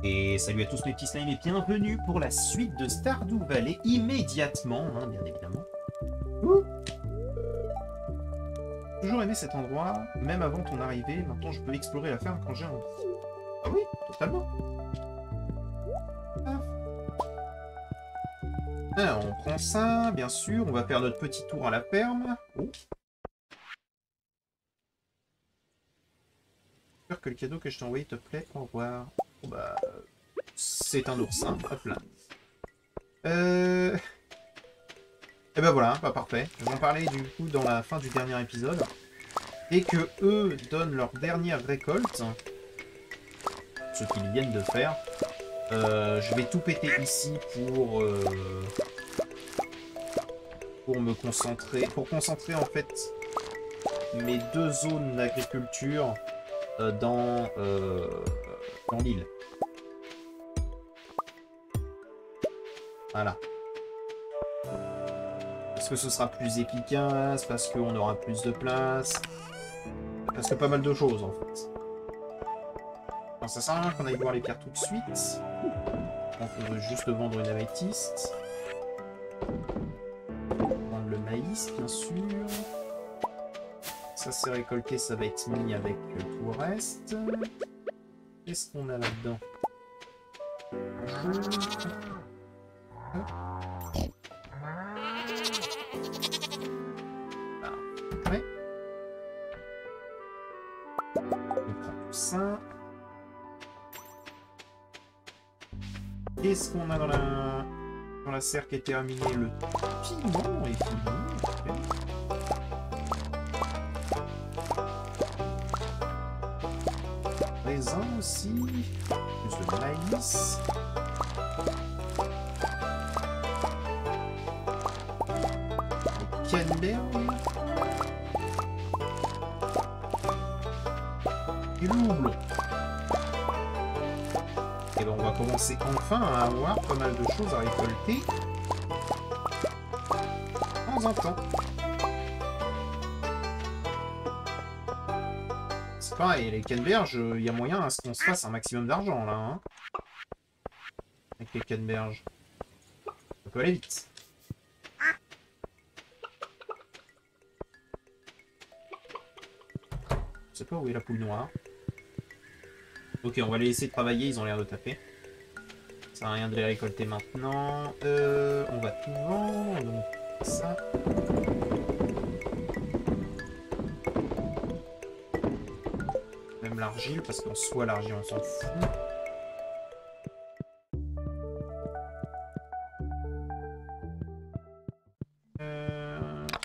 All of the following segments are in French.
Et salut à tous mes petits slimes et bienvenue pour la suite de Stardew Valley immédiatement, hein, bien évidemment. Ouh. Toujours aimé cet endroit, même avant ton arrivée, maintenant je peux explorer la ferme quand j'ai envie. Ah oui, totalement. Ah. Alors, on prend ça, bien sûr, on va faire notre petit tour à la ferme. Oh. J'espère que le cadeau que je t'ai envoyé te plaît, au revoir. Oh bah... c'est un oursin, hop là. Et ben voilà, bah parfait. J'en parlais du coup dans la fin du dernier épisode. Et que eux donnent leur dernière récolte, ce qu'ils viennent de faire. Je vais tout péter ici pour me concentrer, pour concentrer en fait mes deux zones d'agriculture dans l'île. Voilà. Parce que ce sera plus efficace, parce qu'on aura plus de place, parce que pas mal de choses en fait. Alors ça sert à rien qu'on aille voir les pierres tout de suite. On peut juste vendre une améthyste. Vendre le maïs, bien sûr. Ça c'est récolté, ça va être mis avec tout le reste. Qu'est-ce qu'on a là-dedans? Parfait. On prend tout ça. Qu'est-ce qu'on a dans la serre qui est terminée? Le piment est fini. Okay. Raisin aussi. Plus de maïs. Canneberge. Et le houblon. Et ben on va commencer enfin à avoir pas mal de choses à récolter dans un temps. C'est pareil, les canneberges, il y a moyen à ce qu'on se fasse un maximum d'argent là. Hein, avec les canneberges. Ça peut aller vite. Je sais pas où est la poule noire. Ok, on va les laisser travailler, ils ont l'air de taper. Ça sert à rien de les récolter maintenant. On va tout vendre, donc ça. Même l'argile, parce qu'en soi, l'argile, on s'en fout.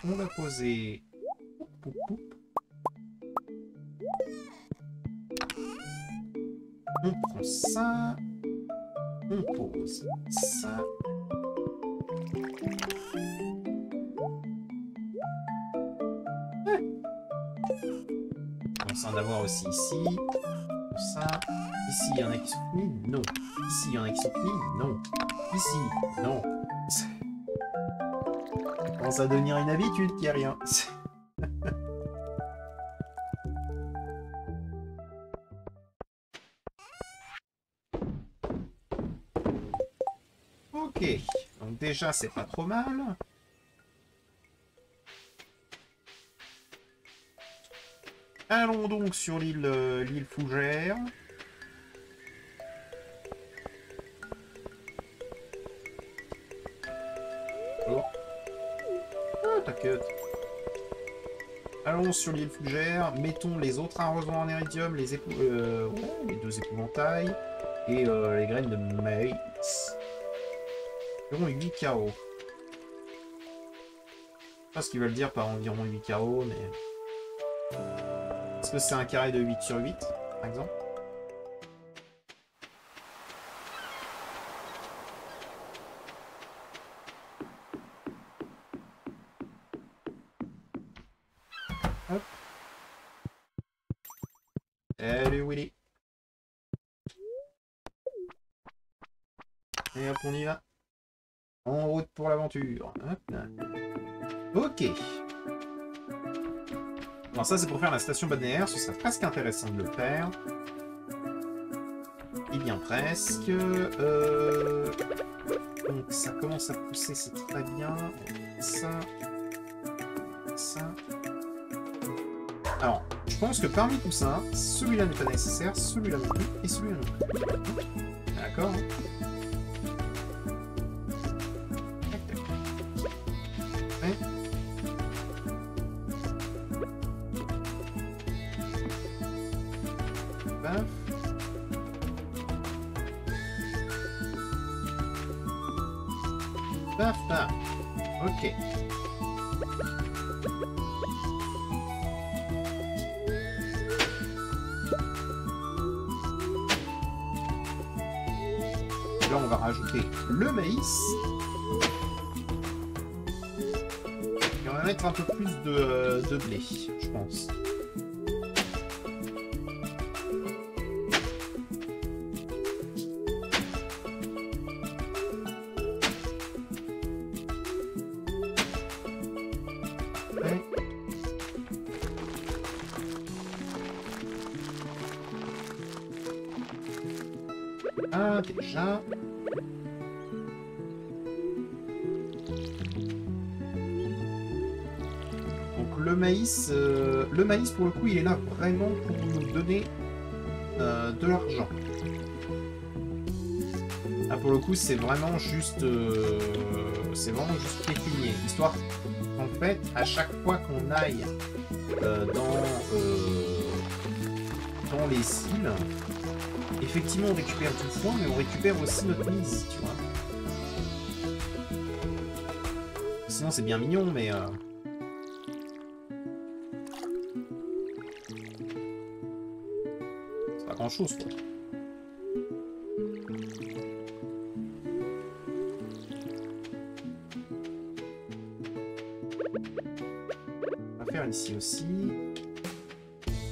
On va poser... Poup, poup. On prend ça. On pose ça. On s'en avoir aussi ici. Ça. Ici, il y en a qui sont finis. Non. Ici, il y en a qui sont finis. Non. Ici, non. Ça commence à devenir une habitude qu'il n'y a rien. Ok, donc déjà c'est pas trop mal. Allons donc sur l'île Fougère. Oh. Ah, t'inquiète. Allons sur l'île Fougère, mettons les autres arrosoirs en iridium, les deux épouvantails et les graines de maïs. Environ 8 carreaux. Je sais pas ce qu'ils veulent dire par environ 8 carreaux, mais... Est-ce que c'est un carré de 8 sur 8, par exemple? Hop. Salut Willy. Et hop, on y va. En route pour l'aventure. Ok. Alors ça, c'est pour faire la station balnéaire. Ce serait presque intéressant de le faire. Eh bien, presque. Donc, ça commence à pousser, c'est très bien. Ça. Ça. Alors, je pense que parmi tout ça, celui-là n'est pas nécessaire, celui-là non plus, et celui-là non plus. D'accord. Tac, tac. Ouais. Paf. Paf, paf. Ok. Là, on va rajouter le maïs. Et on va mettre un peu plus de blé, je pense. Ouais. Ah, déjà. Donc le maïs pour le coup, il est là vraiment pour nous donner de l'argent. Ah, pour le coup, c'est vraiment juste pécunier. Histoire qu'en fait, à chaque fois qu'on aille dans les îles, effectivement, on récupère du foin, mais on récupère aussi notre mise, tu vois. Sinon, c'est bien mignon, mais... c'est pas grand-chose, quoi. On va faire ici aussi.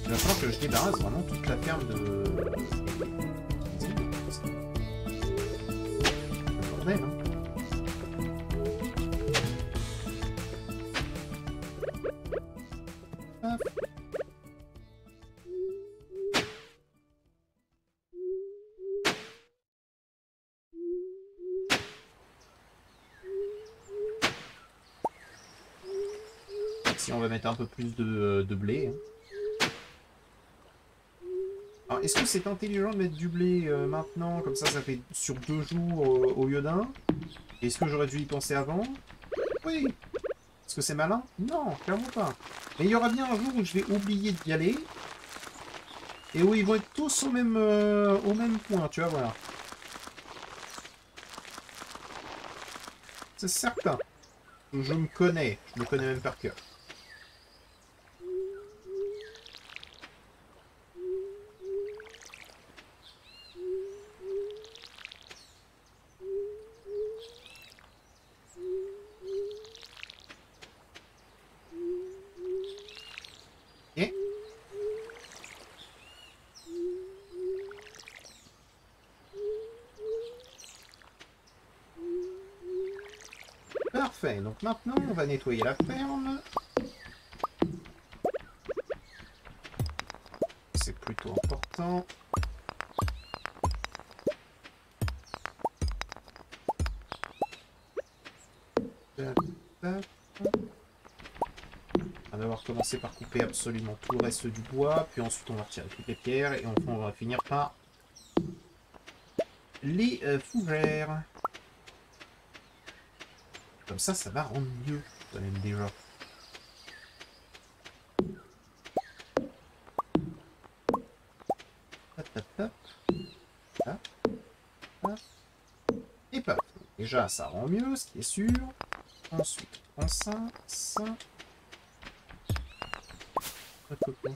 Il va falloir que je débarrasse vraiment toute la ferme de... Bordel, hein. Hop. Si on va mettre un peu plus de blé. Hein. Alors, est-ce que c'est intelligent de mettre du blé maintenant? Comme ça fait sur 2 jours au lieu d'un. Est-ce que j'aurais dû y penser avant? Oui. Est-ce que c'est malin? Non, clairement pas. Mais il y aura bien un jour où je vais oublier d'y aller. Et où ils vont être tous au même point, tu vas voir. C'est certain. Je me connais même par cœur. Et parfait. Donc maintenant, on va nettoyer la ferme. C'est plutôt important. On va d'abord commencer par couper absolument tout le reste du bois, puis ensuite on va retirer toutes les pierres, et enfin on va finir par les fougères. Comme ça va rendre mieux, quand même, déjà. Hop, hop, hop. Hop, hop. Et pop. Déjà, ça rend mieux, ce qui est sûr. Ensuite, on prend ça, ça. Hop, hop, hop.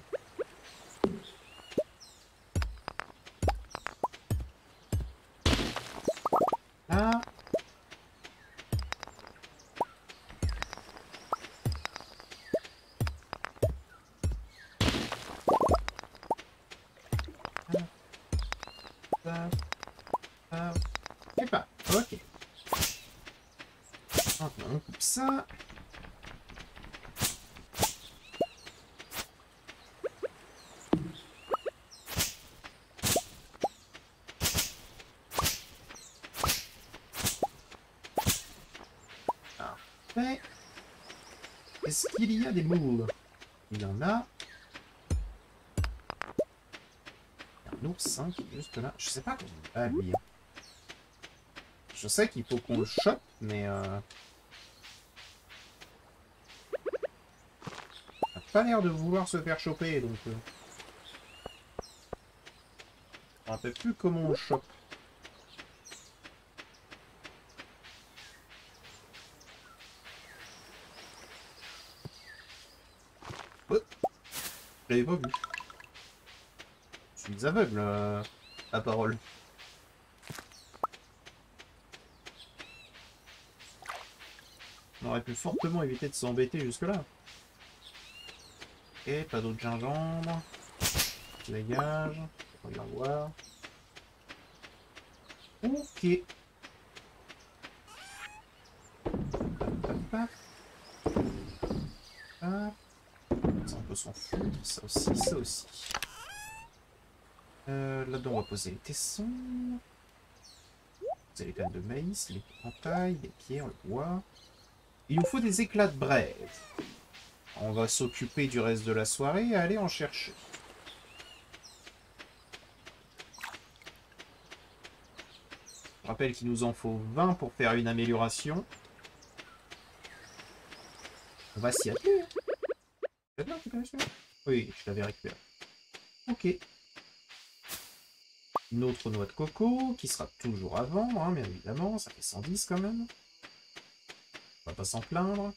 Là. Et pas. Ok. Maintenant, on coupe ça. fait. Est-ce qu'il y a des moules? Il y en a. Il y a un oursin qui est juste là. Je sais pas comment on va lui. Je sais qu'il faut qu'on le chope, mais il n'a pas l'air de vouloir se faire choper, donc je me rappelle plus comment on le chope. Oh, je l'avais pas vu. Je suis aveugle à parole. On aurait pu fortement éviter de s'embêter jusque-là. Ok, pas d'autre gingembre. Dégage. On va voir. Ok. Hop. Ça, on peut s'en foutre. Ça aussi, ça aussi. Là-dedans, on va poser les tessons. Poser les graines de maïs, les entailles, les pierres, le bois. Il nous faut des éclats de braise. On va s'occuper du reste de la soirée et aller en chercher. Je rappelle qu'il nous en faut 20 pour faire une amélioration. On va s'y atteler. Oui, je l'avais récupéré. Ok. Une autre noix de coco, qui sera toujours à vendre, hein, bien évidemment. Ça fait 110 quand même. On va pas s'en plaindre.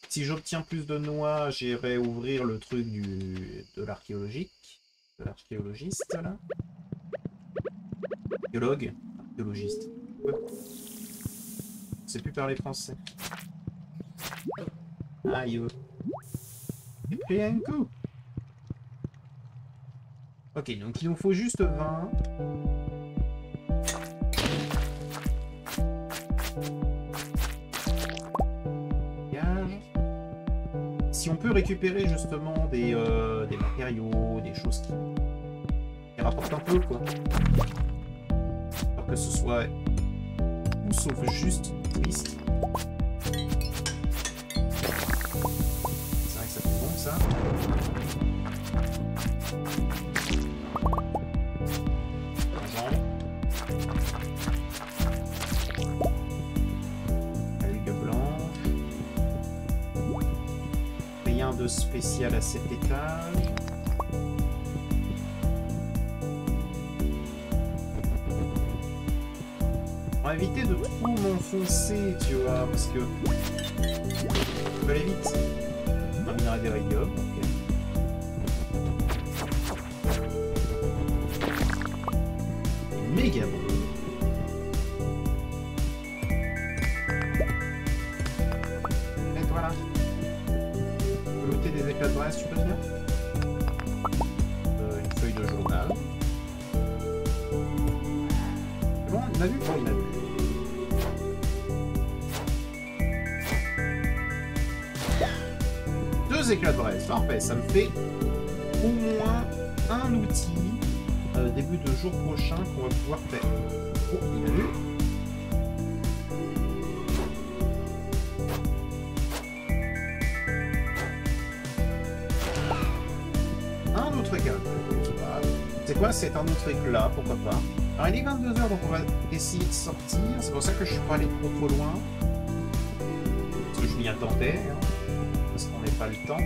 Si j'obtiens plus de noix, j'irai ouvrir le truc de l'archéologique. De l'archéologiste, là. Archéologue. Archéologiste. Ouais. Je sais plus parler français. Aïe. J'ai pris un coup. Ok, donc il nous faut juste 20. Si on peut récupérer justement des matériaux, des choses qui rapportent un peu, quoi. Alors que ce soit tout sauf juste triste. C'est vrai que ça fait bon, ça. De spécial à cet étage. On va éviter de trop m'enfoncer, tu vois, parce que on peut aller vite. Un minerai d'éridium, ok. Méga bon. Et voilà. Des éclats de braise, tu peux bien. Une feuille de journal. Bon, il a vu quoi, il a vu. Deux éclats de braise, parfait. Ça me fait au moins un outil début de jour prochain qu'on va pouvoir faire. Oh, il a vu. C'est quoi? C'est un autre éclat, pourquoi pas. Alors il est 22 h, donc on va essayer de sortir. C'est pour ça que je suis pas allé trop loin. Parce que je m'y attendais, hein, parce qu'on n'a pas le temps.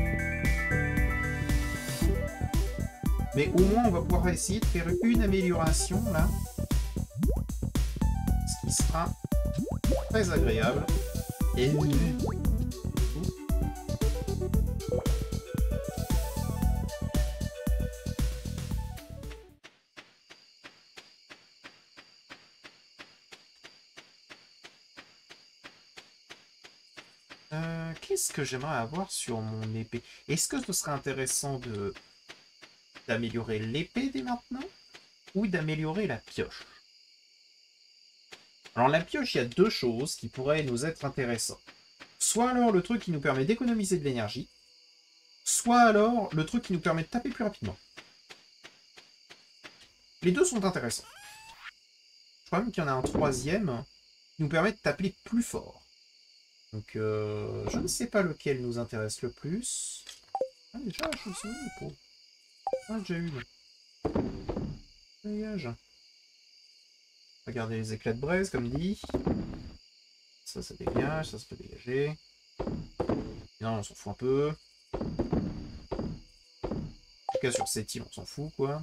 Mais au moins on va pouvoir essayer de faire une amélioration là. Ce qui sera très agréable. Et qu'est-ce que j'aimerais avoir sur mon épée? Est-ce que ce serait intéressant d'améliorer l'épée dès maintenant? Ou d'améliorer la pioche? Alors la pioche, il y a deux choses qui pourraient nous être intéressantes. Soit alors le truc qui nous permet d'économiser de l'énergie, soit alors le truc qui nous permet de taper plus rapidement. Les deux sont intéressants. Je crois même qu'il y en a un troisième qui nous permet de taper plus fort. Donc, je ne sais pas lequel nous intéresse le plus. Ah, déjà, la chauve-souris, pour... Ah, déjà une. Dégage. Regardez les éclats de braise, comme dit. Ça dégage, ça peut dégager. Non, on s'en fout un peu. En tout cas, sur cette île, on s'en fout, quoi.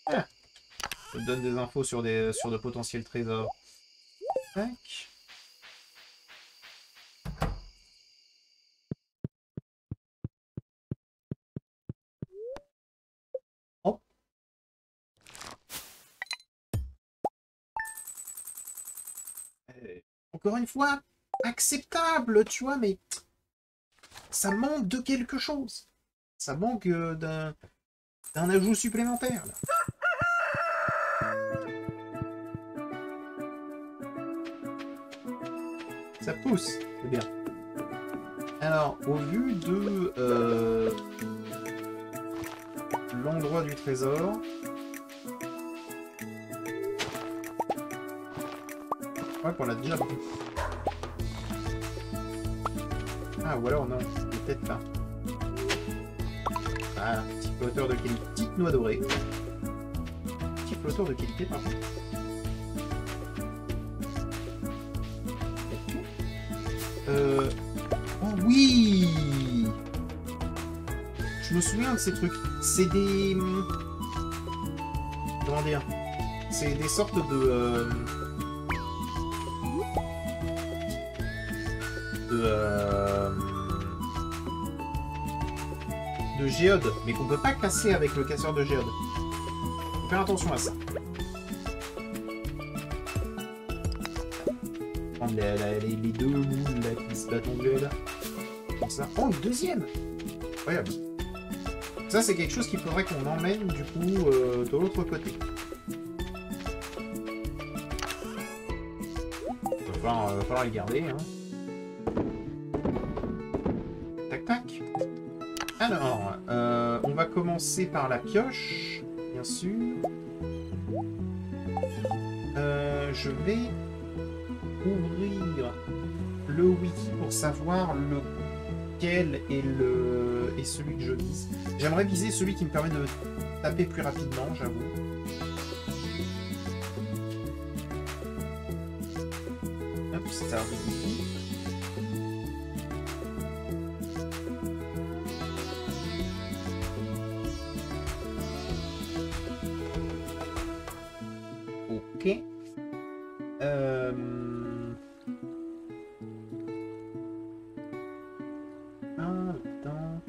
Ah, ça te donne des infos sur de potentiels trésors. Tac. Hop. Encore une fois, acceptable, tu vois, mais ça manque de quelque chose. Ça manque d'un ajout supplémentaire, là. Ça pousse, c'est bien. Alors, au vu de l'endroit du trésor, ouais, qu'on l'a déjà pris. Ah, ou alors non, c'est peut-être là. Voilà, petit flotteur de qualité, petite noix dorée. Petit flotteur de qualité, par contre. Oh oui! Je me souviens de ces trucs. C'est des... Comment dire? C'est des sortes de... de géode, mais qu'on peut pas casser avec le casseur de géode. Faut faire attention à ça. Prendre les deux moules là qui se battent en duel. Comme ça. Oh, une deuxième! Incroyable. Ça, c'est quelque chose qu'il faudrait qu'on emmène du coup de l'autre côté. Il va falloir les garder. Hein. Tac tac. Alors, on va commencer par la pioche, bien sûr. Je vais ouvrir le wiki pour savoir lequel est celui que je vise. J'aimerais viser celui qui me permet de taper plus rapidement, j'avoue. Hop, c'est un wiki. Ok. Attends.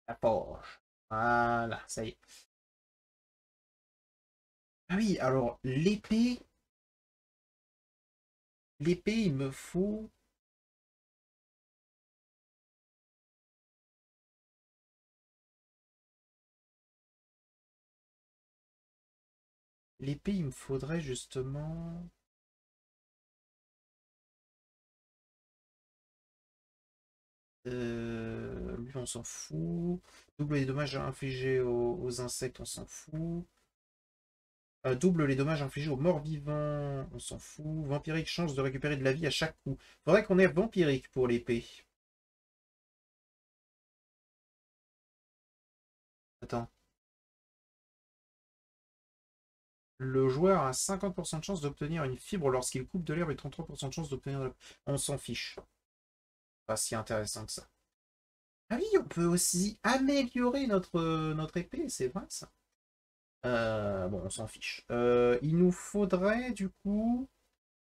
La poche. Voilà, ça y est. Ah oui, alors l'épée. L'épée, il me faut. L'épée, il me faudrait justement. Lui, on s'en fout. Double les dommages infligés aux insectes, on s'en fout. Double les dommages infligés aux morts vivants, on s'en fout. Vampirique, chance de récupérer de la vie à chaque coup. Faudrait qu'on ait vampirique pour l'épée. Attends. Le joueur a 50% de chance d'obtenir une fibre lorsqu'il coupe de l'herbe et 33% de chance d'obtenir de la... On s'en fiche. Pas si intéressant que ça. Ah oui, on peut aussi améliorer notre épée, c'est vrai ça. Bon, on s'en fiche. Il nous faudrait du coup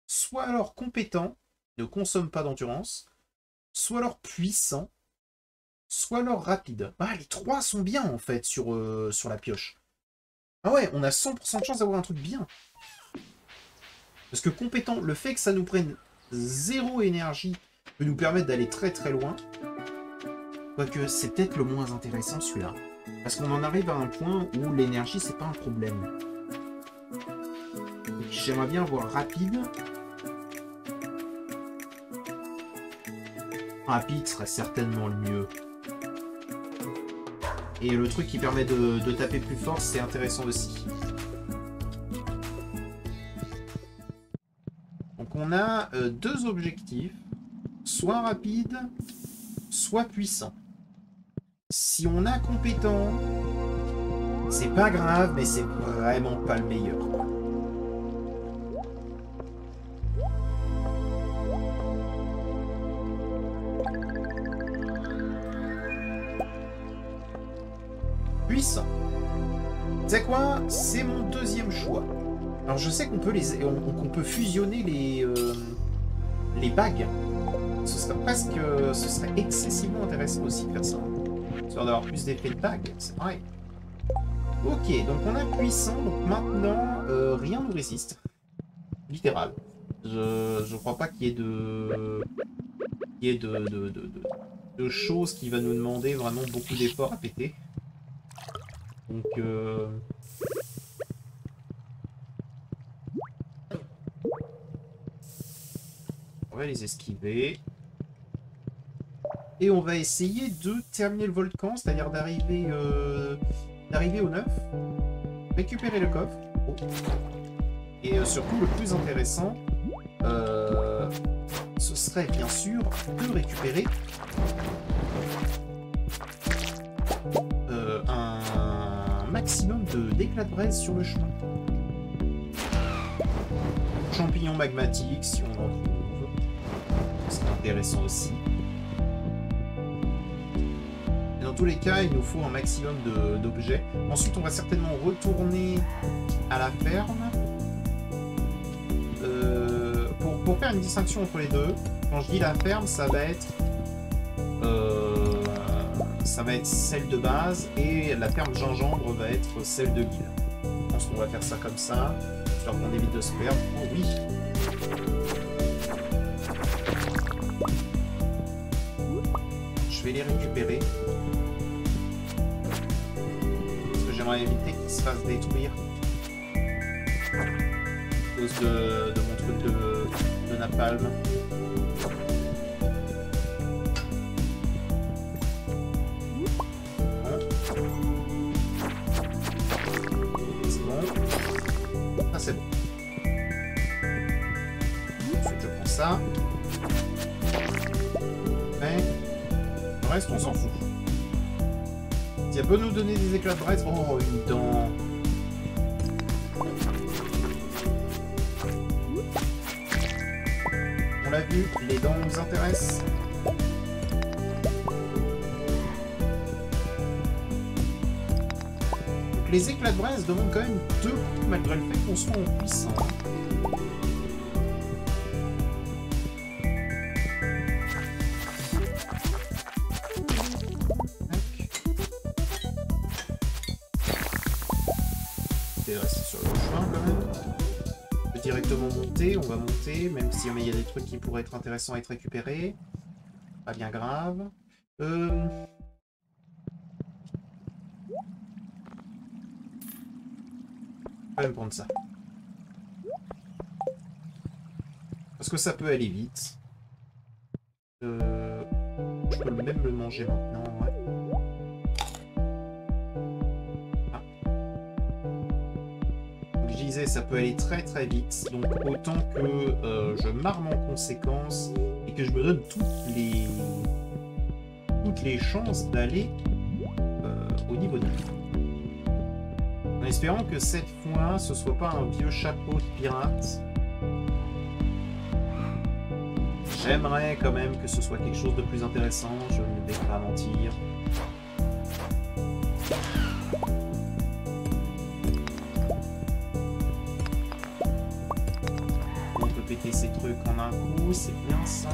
soit alors compétent, ne consomme pas d'endurance, soit alors puissant, soit alors rapide. Ah, les trois sont bien en fait sur la pioche. Ah ouais, on a 100% de chance d'avoir un truc bien. Parce que compétent, le fait que ça nous prenne 0 énergie peut nous permettre d'aller très très loin. Quoique, c'est peut-être le moins intéressant celui-là. Parce qu'on en arrive à un point où l'énergie, c'est pas un problème. J'aimerais bien voir rapide. Rapide serait certainement le mieux. Et le truc qui permet de taper plus fort, c'est intéressant aussi. Donc on a deux objectifs. Soit rapide, soit puissant. Si on a compétent, c'est pas grave, mais c'est vraiment pas le meilleur. Puissant. Tu sais quoi? C'est mon deuxième choix. Alors je sais qu'on peut qu'on peut fusionner les bagues. Ce serait excessivement intéressant aussi de faire ça. Histoire d'avoir plus d'effets de bague, c'est pareil. Ok, donc on a puissant, donc maintenant rien nous résiste. Littéral. Je crois pas qu'il y ait de choses qui va nous demander vraiment beaucoup d'efforts à péter. Donc on va les esquiver. Et on va essayer de terminer le volcan, c'est-à-dire d'arriver au 9, récupérer le coffre. Oh. Et surtout, le plus intéressant, ce serait bien sûr de récupérer un maximum d'éclats de braise sur le chemin. Champignons magmatiques, si on en trouve. C'est intéressant aussi. Dans tous les cas, il nous faut un maximum d'objets. Ensuite, on va certainement retourner à la ferme. Pour faire une distinction entre les deux, quand je dis la ferme, ça va être celle de base et la ferme gingembre va être celle de l'île. Je pense qu'on va faire ça comme ça, histoire qu'on évite de se perdre. Oh oui! Je vais les récupérer. J'aimerais éviter qu'il se fasse détruire à cause de mon truc de napalm. C'est bon. Ah, c'est bon. Ensuite, je prends ça. Mais le reste, on s'en fout. Si elle peut nous donner des éclats de braise, oh, une dent. On l'a vu, les dents nous intéressent. Donc les éclats de braise demandent quand même 2 coups malgré le fait qu'on soit en puissant. On va monter, même si il y a des trucs qui pourraient être intéressants à être récupérés. Pas bien grave. Je vais me prendre ça. Parce que ça peut aller vite. Je peux même le manger maintenant, ouais. Je disais, ça peut aller très très vite, donc autant que je m'arme en conséquence et que je me donne toutes les chances d'aller au niveau 9. En espérant que cette fois, ce soit pas un vieux chapeau de pirate. J'aimerais quand même que ce soit quelque chose de plus intéressant, je ne vais pas mentir. Péter ces trucs en un coup, c'est bien ça.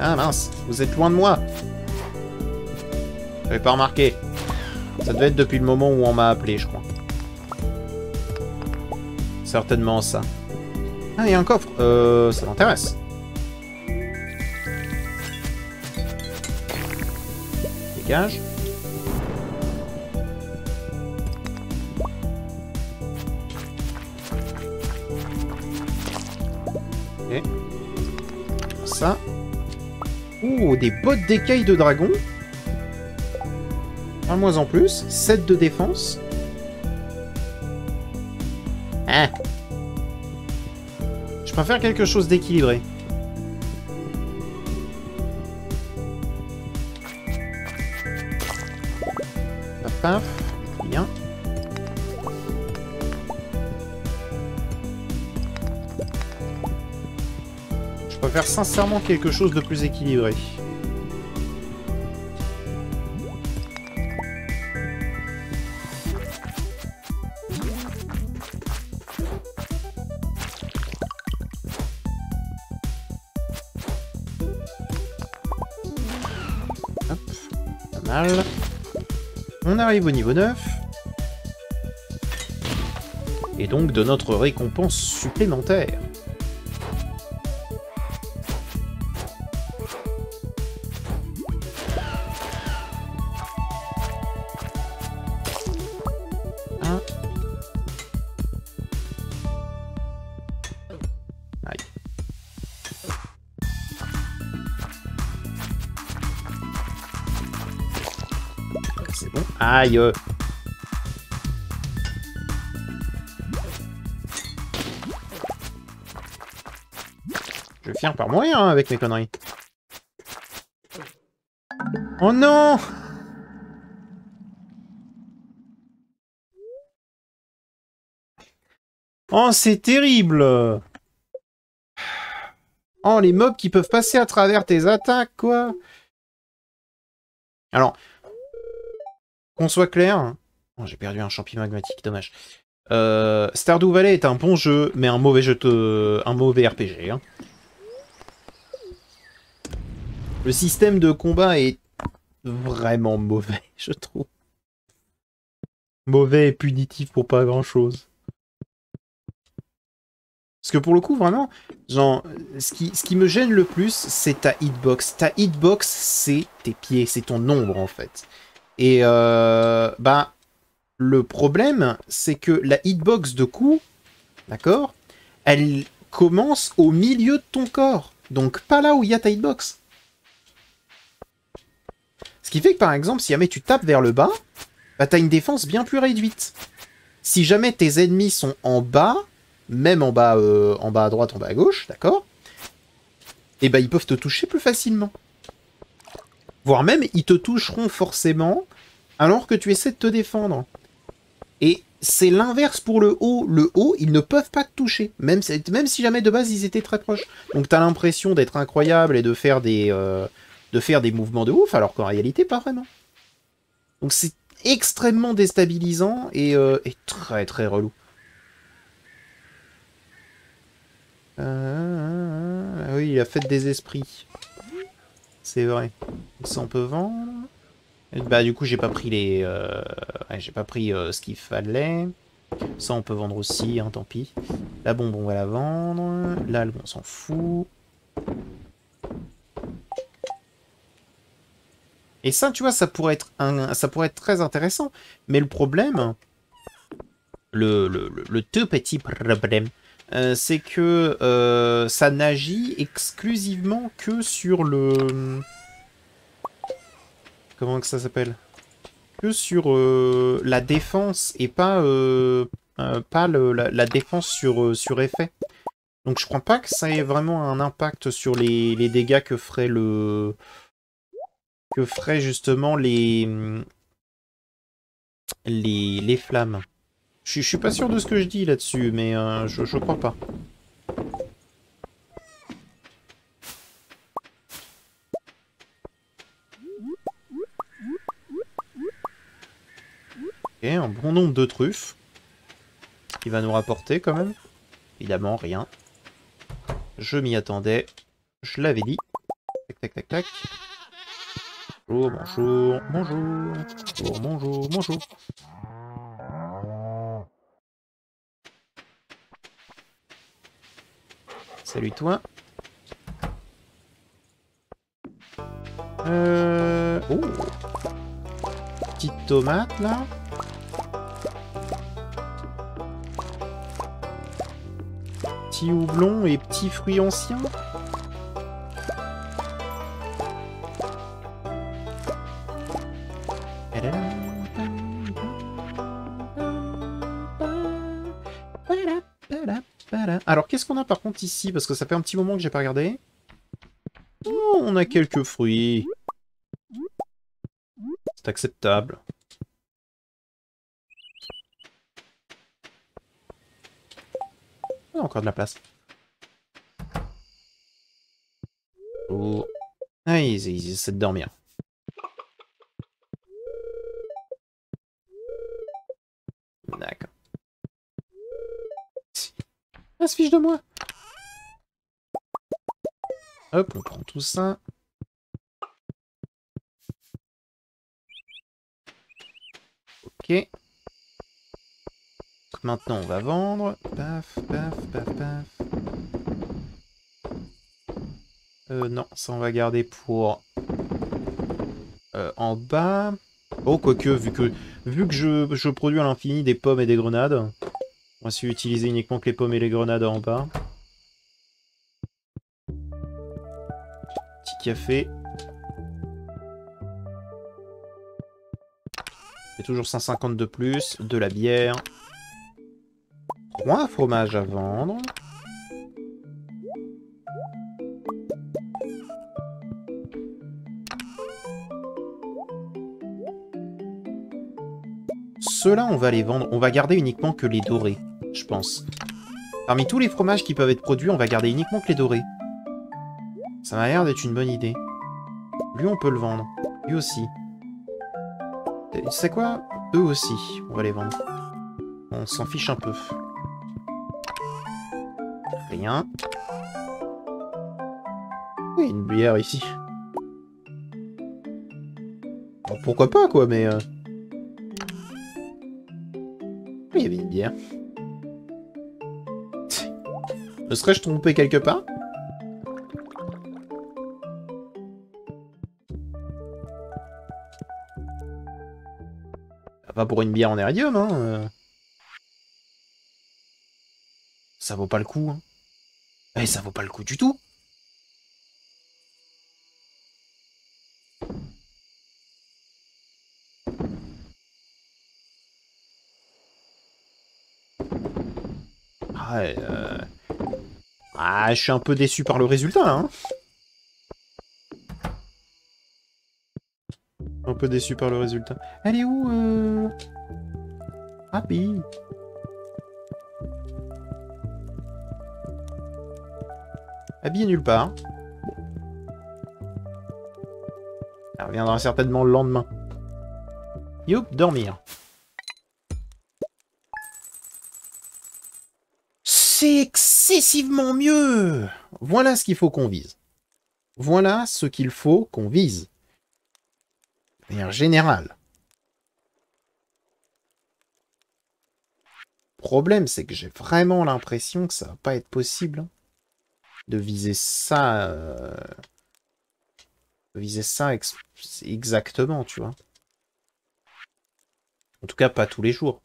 Ah mince, vous êtes loin de moi. J'avais pas remarqué. Ça devait être depuis le moment où on m'a appelé, je crois. Certainement ça. Ah, il y a un coffre. Ça m'intéresse. Dégage. Ok. Ça. Ouh, des bottes d'écailles de dragon. Parle-moi en plus. 7 de défense. Ah. Je préfère quelque chose d'équilibré. Paf, paf. Bien. Je préfère sincèrement quelque chose de plus équilibré. On arrive au niveau 9. Et donc de notre récompense supplémentaire. Un. Aïe. C'est bon. Aïe. Je vais finir par mourir hein, avec mes conneries. Oh non! Oh, c'est terrible! Oh, les mobs qui peuvent passer à travers tes attaques, quoi! Alors, qu'on soit clair... Oh, j'ai perdu un champignon magmatique, dommage. Stardew Valley est un bon jeu, mais un mauvais jeu un mauvais RPG. Hein. Le système de combat est vraiment mauvais, je trouve. Mauvais et punitif pour pas grand-chose. Parce que pour le coup, vraiment, genre, ce qui me gêne le plus, c'est ta hitbox. Ta hitbox, c'est tes pieds, c'est ton ombre, en fait. Et, bah, le problème, c'est que la hitbox de coup, d'accord, elle commence au milieu de ton corps. Donc, pas là où il y a ta hitbox. Ce qui fait que, par exemple, si jamais tu tapes vers le bas, bah, t'as une défense bien plus réduite. Si jamais tes ennemis sont en bas, même en bas à droite, en bas à gauche, d'accord, et bah, ils peuvent te toucher plus facilement. Voire même, ils te toucheront forcément alors que tu essaies de te défendre. Et c'est l'inverse pour le haut. Le haut, ils ne peuvent pas te toucher, même si jamais de base, ils étaient très proches. Donc t'as l'impression d'être incroyable et de faire des mouvements de ouf, alors qu'en réalité, pas vraiment. Donc c'est extrêmement déstabilisant et très très relou. Oui, la fête des esprits. C'est vrai. Ça, on peut vendre. Et bah, du coup, j'ai pas pris les... j'ai pas pris ce qu'il fallait. Ça, on peut vendre aussi, hein, tant pis. La bombe, on va la vendre. L'algue, on s'en fout. Et ça, tu vois, ça pourrait être très intéressant. Mais le problème... Le tout petit problème... c'est que ça n'agit exclusivement que sur le... Comment que ça s'appelle? Que sur la défense et pas, la défense sur effet. Donc je crois pas que ça ait vraiment un impact sur les dégâts que ferait justement les flammes. Je suis pas sûr de ce que je dis là-dessus, mais je crois pas. Ok, un bon nombre de truffes. Qui va nous rapporter quand même. Évidemment, rien. Je m'y attendais. Je l'avais dit. Tac, tac, tac, tac. Bonjour, bonjour, bonjour. Bonjour, bonjour, bonjour. Salut toi. Oh. Petite tomate là. Petit houblon et petits fruits anciens. Alors, qu'est-ce qu'on a par contre ici? Parce que ça fait un petit moment que j'ai pas regardé. Oh, on a quelques fruits. C'est acceptable. Oh, encore de la place. Oh. Ah, ils essaient de dormir. D'accord. Ah, se fiche de moi. Hop, on prend tout ça. Ok. Maintenant, on va vendre. Paf, paf, paf, paf. Non, ça on va garder pour en bas. Oh, quoique, vu que je produis à l'infini des pommes et des grenades, on va essayer d'utiliser uniquement que les pommes et les grenades en bas. Petit café. Et toujours 150 de plus, de la bière. 3 fromages à vendre. Ceux-là, on va les vendre. On va garder uniquement que les dorés, je pense. Parmi tous les fromages qui peuvent être produits, on va garder uniquement que les dorés. Ça m'a l'air d'être une bonne idée. Lui, on peut le vendre. Lui aussi. Tu sais quoi? Eux aussi, on va les vendre. On s'en fiche un peu. Rien. Oui, une bière ici. Bon, pourquoi pas, quoi, mais... Oui, il y avait une bière. Me serais-je trompé quelque part? Pas pour une bière en iridium, hein. Ça vaut pas le coup, hein. Eh, ça vaut pas le coup du tout. Ouais, ah, je suis un peu déçu par le résultat, hein. Un peu déçu par le résultat. Elle est où, Happy. Abby est nulle part. Elle reviendra certainement le lendemain. Youp, dormir. C'est excessivement mieux. Voilà ce qu'il faut qu'on vise. Voilà ce qu'il faut qu'on vise. De manière générale. Le problème, c'est que j'ai vraiment l'impression que ça va pas être possible de viser ça... viser ça exactement, tu vois. En tout cas, pas tous les jours.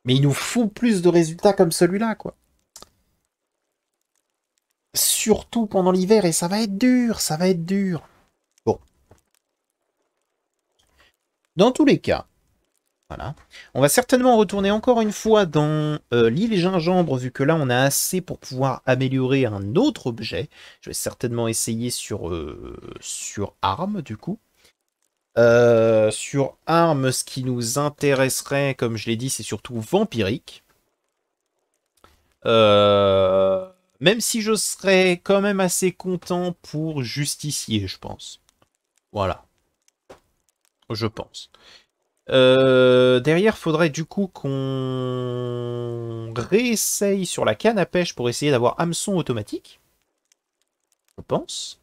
Mais il nous faut plus de résultats comme celui-là, quoi. Surtout pendant l'hiver, et ça va être dur, ça va être dur. Bon. Dans tous les cas, voilà. On va certainement retourner encore une fois dans l'île Gingembre, vu que là, on a assez pour pouvoir améliorer un autre objet. Je vais certainement essayer sur armes, du coup. Sur armes, ce qui nous intéresserait, comme je l'ai dit, c'est surtout vampirique. Même si je serais quand même assez content pour justicier, je pense. Voilà. Je pense. Derrière, faudrait du coup qu'on réessaye sur la canne à pêche pour essayer d'avoir hameçon automatique. Je pense.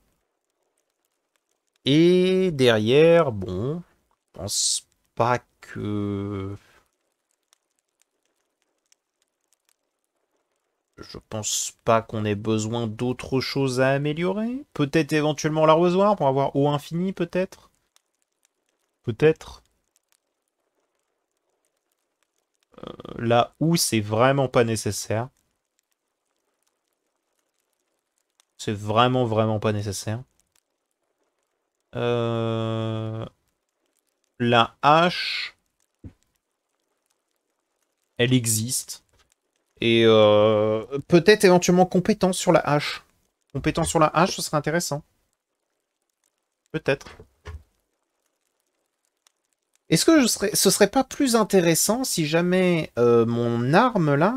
Et derrière, bon, je pense pas que... Je pense pas qu'on ait besoin d'autre chose à améliorer. Peut-être éventuellement l'arrosoir pour avoir eau infinie, peut-être. Peut-être. Là où c'est vraiment pas nécessaire. C'est vraiment, vraiment pas nécessaire. La hache, elle existe. Et peut-être éventuellement compétence sur la hache. Compétence sur la hache, ce serait intéressant. Peut-être. Est-ce que ce serait pas plus intéressant si jamais mon arme là,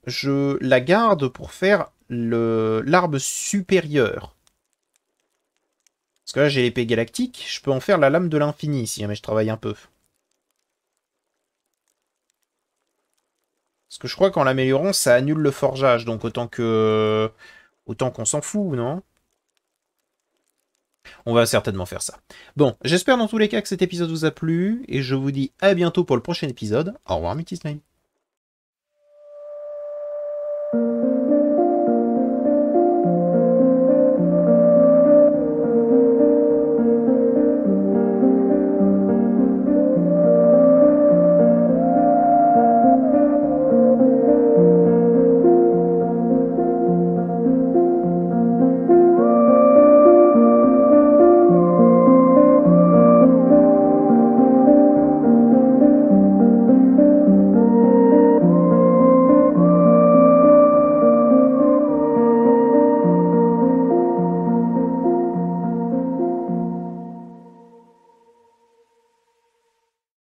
je la garde pour faire l'arme supérieure? Parce que là j'ai l'épée galactique, je peux en faire la lame de l'infini si jamais je travaille un peu. Parce que je crois qu'en l'améliorant, ça annule le forgeage, donc autant qu'on s'en fout, non? On va certainement faire ça. Bon, j'espère dans tous les cas que cet épisode vous a plu, et je vous dis à bientôt pour le prochain épisode. Au revoir, Mythisname.